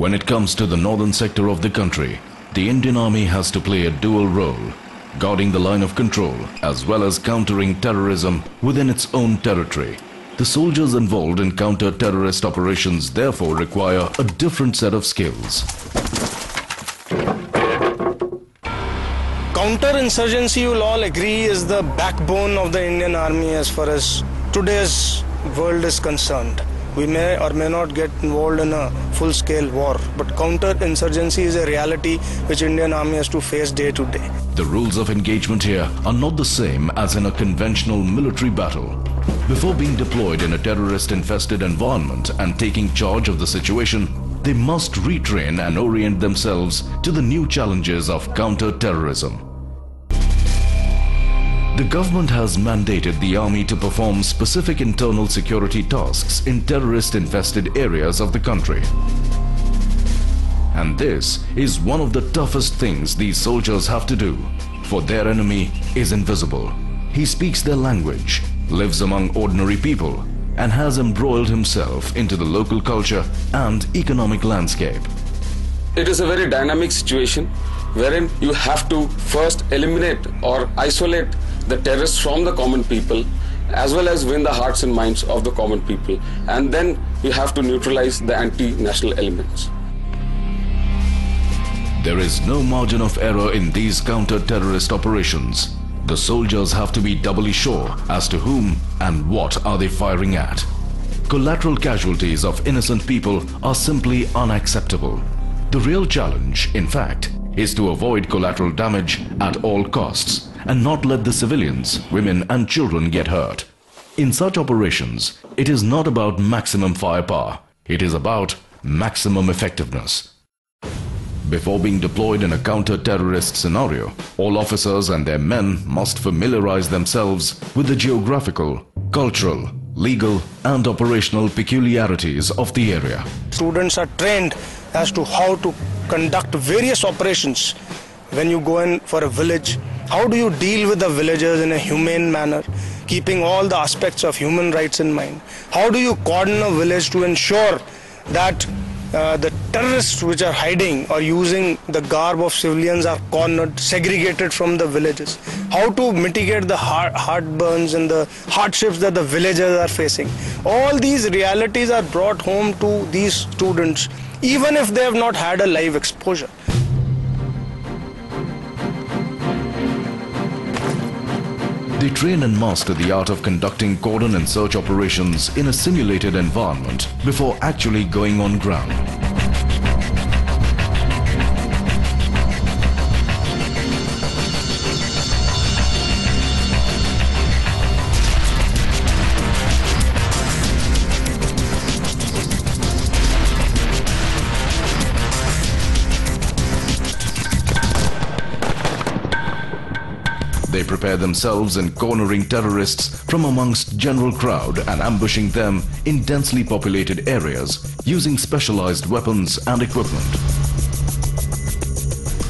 When it comes to the northern sector of the country, the Indian Army has to play a dual role, guarding the line of control as well as countering terrorism within its own territory. The soldiers involved in counter-terrorist operations therefore require a different set of skills. Counterinsurgency, you will all agree, is the backbone of the Indian Army as far as today's world is concerned. We may or may not get involved in a full-scale war, but counterinsurgency is a reality which Indian Army has to face day to day. The rules of engagement here are not the same as in a conventional military battle. Before being deployed in a terrorist-infested environment and taking charge of the situation, they must retrain and orient themselves to the new challenges of counter-terrorism. The government has mandated the army to perform specific internal security tasks in terrorist-infested areas of the country. And this is one of the toughest things these soldiers have to do, for their enemy is invisible. He speaks their language, lives among ordinary people, and has embroiled himself into the local culture and economic landscape. It is a very dynamic situation wherein you have to first eliminate or isolate the terrorists from the common people, as well as win the hearts and minds of the common people, and then you have to neutralize the anti-national elements. There is no margin of error in these counter-terrorist operations. The soldiers have to be doubly sure as to whom and what are they firing at. Collateral casualties of innocent people are simply unacceptable. The real challenge, in fact, is to avoid collateral damage at all costs and not let the civilians, women and children get hurt. In such operations, it is not about maximum firepower, it is about maximum effectiveness. Before being deployed in a counter-terrorist scenario, all officers and their men must familiarize themselves with the geographical, cultural, legal and operational peculiarities of the area. Students are trained as to how to conduct various operations. When you go in for a village, how do you deal with the villagers in a humane manner, keeping all the aspects of human rights in mind? How do you cordon a village to ensure that the terrorists which are hiding or using the garb of civilians are cornered, segregated from the villages? How to mitigate the heartburns and the hardships that the villagers are facing? All these realities are brought home to these students, even if they have not had a live exposure. They train and master the art of conducting cordon and search operations in a simulated environment before actually going on ground. They prepare themselves in cornering terrorists from amongst general crowd and ambushing them in densely populated areas using specialized weapons and equipment.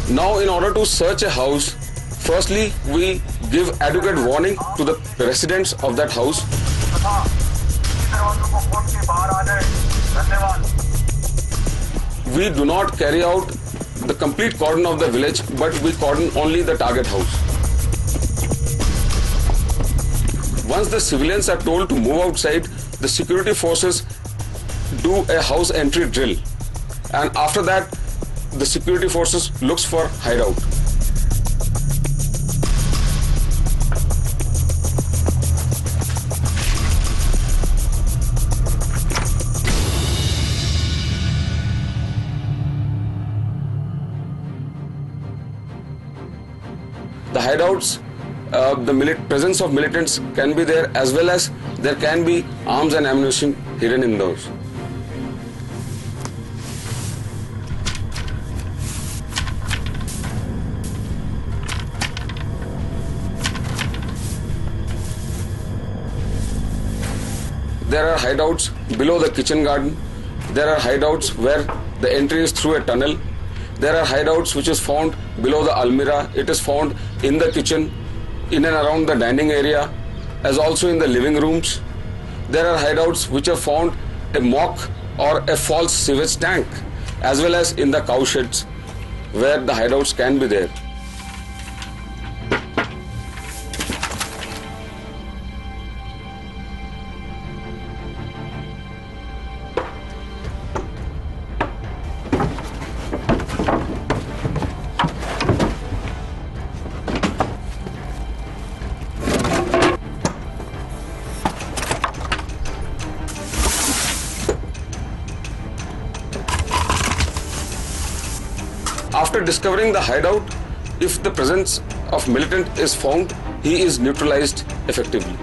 Now, in order to search a house, firstly we give adequate warning to the residents of that house. We do not carry out the complete cordon of the village, but we cordon only the target house. Once the civilians are told to move outside, the security forces do a house entry drill, and after that the security forces looks for hideout. The hideouts, the presence of militants can be there, as well as there can be arms and ammunition hidden in those. There are hideouts below the kitchen garden. There are hideouts where the entry is through a tunnel. There are hideouts which is found below the almirah. It is found in the kitchen, in and around the dining area, as also in the living rooms. There are hideouts which are found a mock or a false sewage tank. as well as in the cow sheds where the hideouts can be there. After discovering the hideout, if the presence of militant is found, he is neutralized effectively.